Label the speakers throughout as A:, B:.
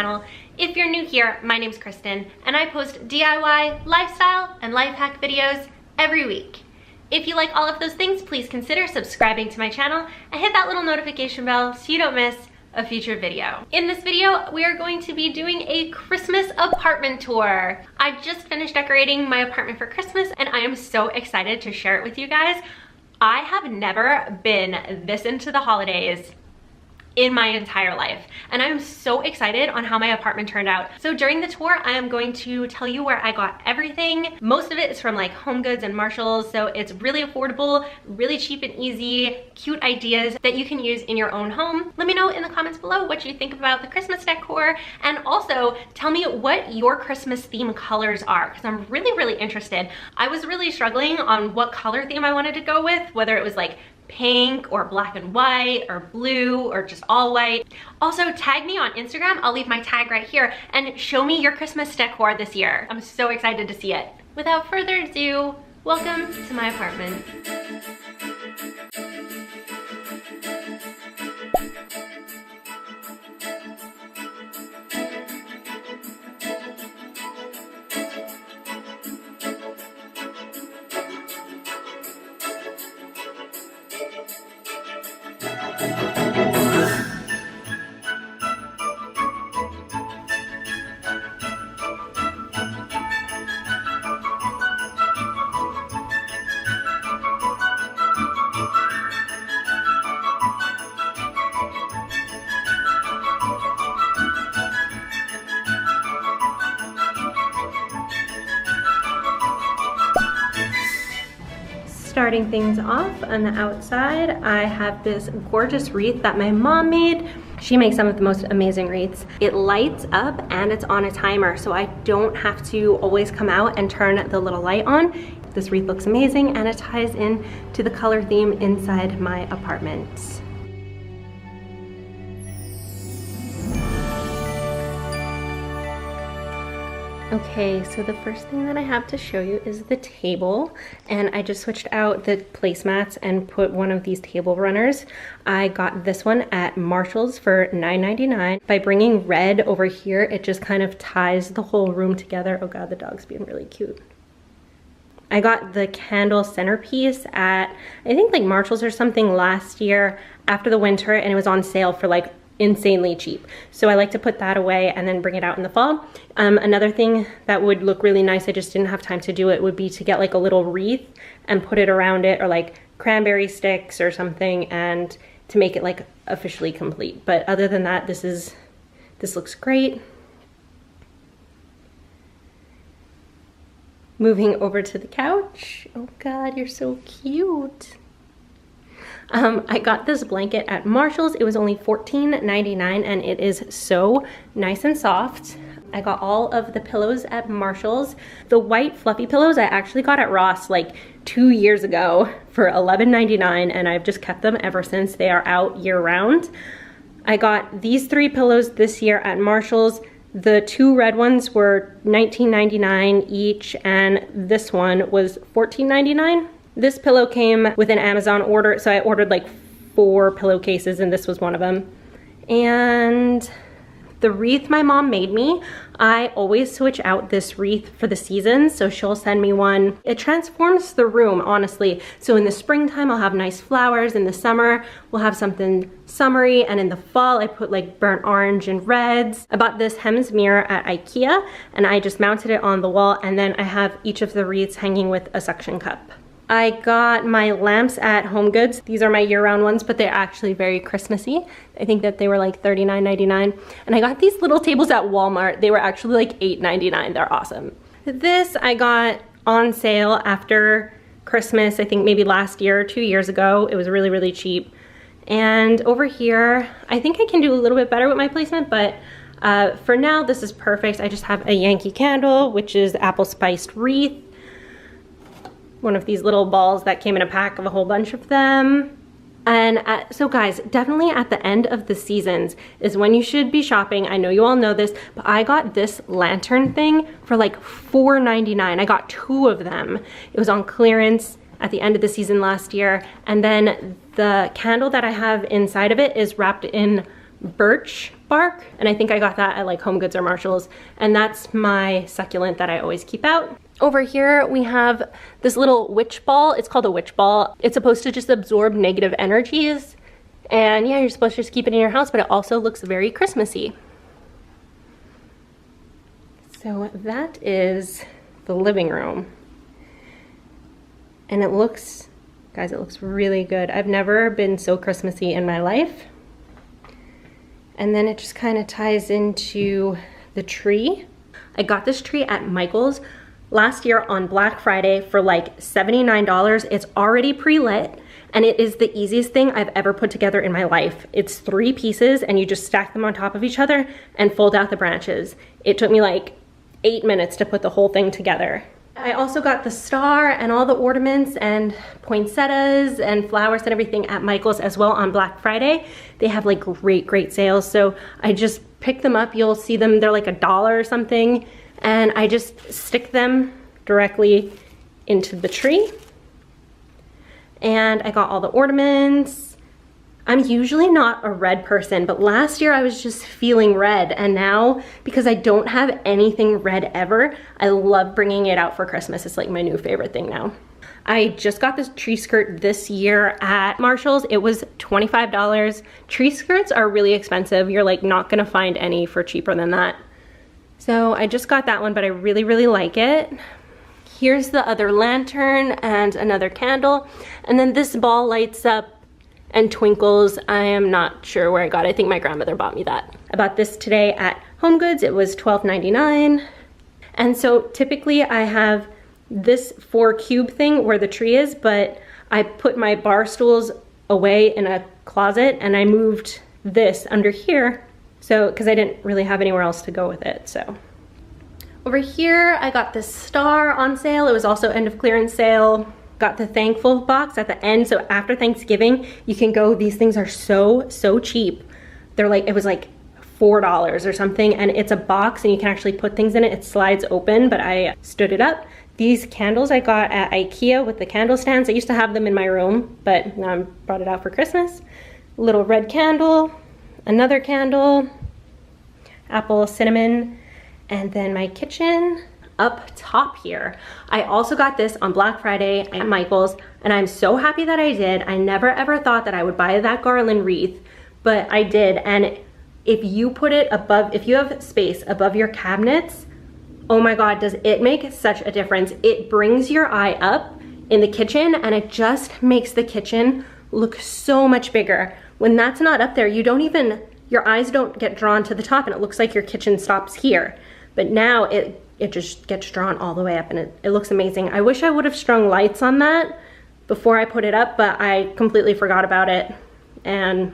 A: channel. If you're new here, my name's Kristen, and I post DIY, lifestyle, and life hack videos every week. If you like all of those things, please consider subscribing to my channel and hit that little notification bell so you don't miss a future video. In this video, we are going to be doing a Christmas apartment tour. I just finished decorating my apartment for Christmas and I am so excited to share it with you guys. I have never been this into the holidays in my entire life, and I'm so excited on how my apartment turned out. So during the tour, I am going to tell you where I got everything. Most of it is from like Home Goods and Marshalls, so it's really affordable, really cheap and easy, cute ideas that you can use in your own home. Let me know in the comments below what you think about the Christmas decor, and also tell me what your Christmas theme colors are, because I'm really interested. I was really struggling on what color theme I wanted to go with, whether it was like pink or black and white or blue or just all white. Also tag me on Instagram, I'll leave my tag right here, and show me your Christmas decor this year. I'm so excited to see it. Without further ado, welcome to my apartment. Starting things off on the outside, I have this gorgeous wreath that my mom made. She makes some of the most amazing wreaths. It lights up and it's on a timer, so I don't have to always come out and turn the little light on. This wreath looks amazing and it ties in to the color theme inside my apartment. Okay, so the first thing that I have to show you is the table, and I just switched out the placemats and put one of these table runners. I got this one at Marshall's for $9.99. By bringing red over here, it just kind of ties the whole room together. Oh god, the dog's being really cute. I got the candle centerpiece at, I think like Marshall's or something last year after the winter, and it was on sale for like insanely cheap. So I like to put that away and then bring it out in the fall. Another thing that would look really nice, I just didn't have time to do it, would be to get like a little wreath and put it around it, or like cranberry sticks or something, and to make it like officially complete. But other than that, this looks great. Moving over to the couch. Oh god, you're so cute. I got this blanket at Marshall's. It was only $14.99 and it is so nice and soft. I got all of the pillows at Marshall's. The white fluffy pillows I actually got at Ross like 2 years ago for $11.99, and I've just kept them ever since. They are out year round. I got these 3 pillows this year at Marshall's. The 2 red ones were $19.99 each, and this one was $14.99. This pillow came with an Amazon order, so I ordered like 4 pillowcases and this was one of them. And the wreath my mom made me, I always switch out this wreath for the seasons, so she'll send me one. It transforms the room, honestly. So in the springtime, I'll have nice flowers. In the summer, we'll have something summery. And in the fall, I put like burnt orange and reds. I bought this Hems mirror at IKEA and I just mounted it on the wall, and then I have each of the wreaths hanging with a suction cup. I got my lamps at Home Goods. These are my year-round ones, but they're actually very Christmassy. I think that they were like $39.99. And I got these little tables at Walmart. They were actually like $8.99. They're awesome. This I got on sale after Christmas, I think maybe last year or 2 years ago. It was really cheap. And over here, I think I can do a little bit better with my placement, but for now, this is perfect. I just have a Yankee candle, which is apple spiced wreath. One of these little balls that came in a pack of a whole bunch of them. And so guys, definitely at the end of the seasons is when you should be shopping. I know you all know this, but I got this lantern thing for like $4.99. I got 2 of them. It was on clearance at the end of the season last year. And then the candle that I have inside of it is wrapped in birch bark, and I think I got that at like Home Goods or Marshalls, and that's my succulent that I always keep out. Over here we have this little witch ball. It's called a witch ball. It's supposed to just absorb negative energies, and yeah, you're supposed to just keep it in your house, but it also looks very Christmassy. So that is the living room, and it looks, guys, it looks really good. I've never been so Christmassy in my life. And then it just kind of ties into the tree. I got this tree at Michael's last year on Black Friday for like $79. It's already pre-lit, and it is the easiest thing I've ever put together in my life. It's 3 pieces, and you just stack them on top of each other and fold out the branches. It took me like 8 minutes to put the whole thing together. I also got the star and all the ornaments and poinsettias and flowers and everything at Michael's as well on Black Friday. They have like great sales, so I just pick them up. You'll see them, they're like $1 or something, and I just stick them directly into the tree. And I got all the ornaments. I'm usually not a red person, but last year I was just feeling red, and now, because I don't have anything red ever, I love bringing it out for Christmas. It's like my new favorite thing now. I just got this tree skirt this year at Marshall's. It was $25. Tree skirts are really expensive. You're like not gonna find any for cheaper than that. So I just got that one, but I really like it. Here's the other lantern and another candle, and then this ball lights up and twinkles. I am not sure where I got it. I think my grandmother bought me that. I bought this today at Home Goods. It was $12.99. And so typically I have this 4 cube thing where the tree is, but I put my bar stools away in a closet, and I moved this under here, so because I didn't really have anywhere else to go with it. So over here I got this star on sale. It was also end of clearance sale. Got the thankful box at the end, so after Thanksgiving you can go. These things are so cheap. They're like, it was like $4 or something, and it's a box and you can actually put things in it. It slides open, but I stood it up. These candles I got at IKEA with the candle stands. I used to have them in my room, but now I brought it out for Christmas. Little red candle, another candle, apple cinnamon, and then my kitchen up top here. I also got this on Black Friday at Michael's, and I'm so happy that I did. I never ever thought that I would buy that garland wreath, but I did. And if you put it above, if you have space above your cabinets, oh my God, does it make such a difference. It brings your eye up in the kitchen, and it just makes the kitchen look so much bigger. When that's not up there, you don't even, your eyes don't get drawn to the top, and it looks like your kitchen stops here. But now it just gets drawn all the way up, and it looks amazing. I wish I would have strung lights on that before I put it up, but I completely forgot about it, and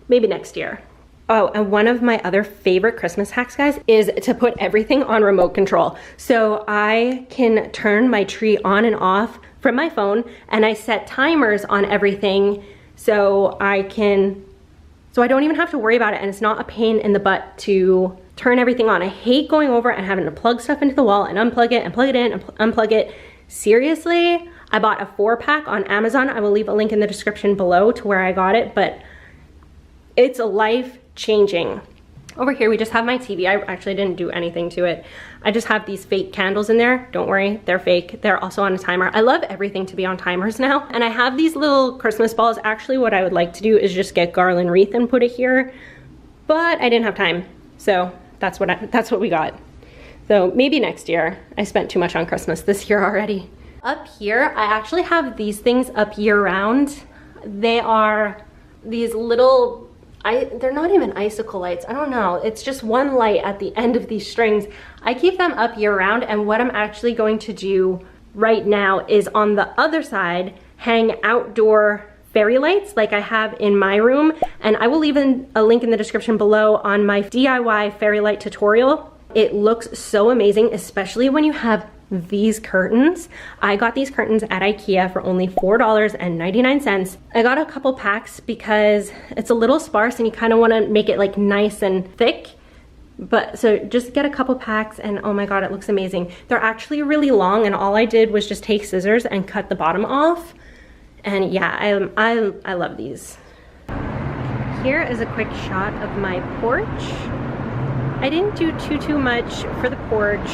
A: maybe next year. Oh, and one of my other favorite Christmas hacks, guys, is to put everything on remote control. So I can turn my tree on and off from my phone, and I set timers on everything so I don't even have to worry about it, and it's not a pain in the butt to turn everything on. I hate going over and having to plug stuff into the wall and unplug it and plug it in and unplug it. Seriously, I bought a 4-pack on Amazon. I will leave a link in the description below to where I got it, but it's life-changing. Over here, we just have my TV. I actually didn't do anything to it. I just have these fake candles in there. Don't worry, they're fake. They're also on a timer. I love everything to be on timers now. And I have these little Christmas balls. Actually, what I would like to do is just get garland wreath and put it here, but I didn't have time. So that's what we got. So maybe next year. I spent too much on Christmas this year already. Up here, I actually have these things up year round. They are these little, they're not even icicle lights. I don't know. It's just one light at the end of these strings. I keep them up year round, and what I'm actually going to do right now is on the other side, hang outdoor fairy lights like I have in my room, and I will leave a link in the description below on my DIY fairy light tutorial. It looks so amazing, especially when you have these curtains. I got these curtains at IKEA for only $4.99. I got a couple packs because it's a little sparse and you kind of want to make it like nice and thick. But so just get a couple packs, and oh my God, it looks amazing. They're actually really long, and all I did was just take scissors and cut the bottom off. And yeah, I love these. here is a quick shot of my porch. I didn't do too much for the porch,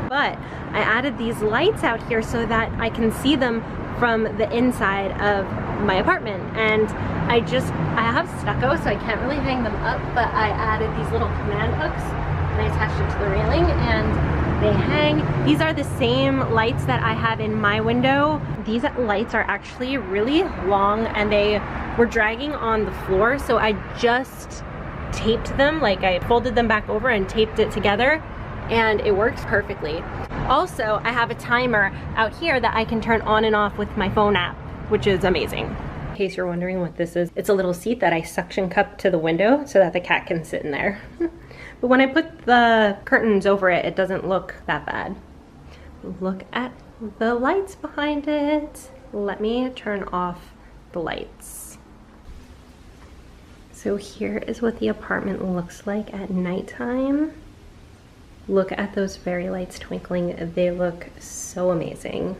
A: but I added these lights out here so that I can see them from the inside of my apartment. And I have stucco, so I can't really hang them up, but I added these little command hooks and I attached it to the railing and they hang. These are the same lights that I have in my window. These lights are actually really long and they were dragging on the floor, so I just taped them, like I folded them back over and taped it together, and it works perfectly. Also, I have a timer out here that I can turn on and off with my phone app, which is amazing. In case you're wondering what this is, it's a little seat that I suction cup to the window so that the cat can sit in there. But when I put the curtains over it, it doesn't look that bad. Look at the lights behind it. Let me turn off the lights. So here is what the apartment looks like at nighttime. Look at those fairy lights twinkling. They look so amazing.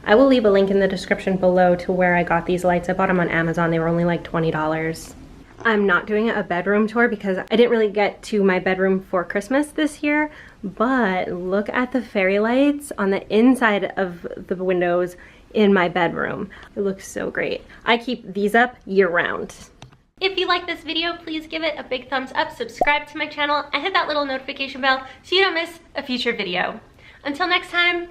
A: I will leave a link in the description below to where I got these lights. I bought them on Amazon. They were only like $20. I'm not doing a bedroom tour because I didn't really get to my bedroom for Christmas this year, but look at the fairy lights on the inside of the windows in my bedroom. It looks so great. I keep these up year round. If you like this video, please give it a big thumbs up, subscribe to my channel, and hit that little notification bell so you don't miss a future video. Until next time.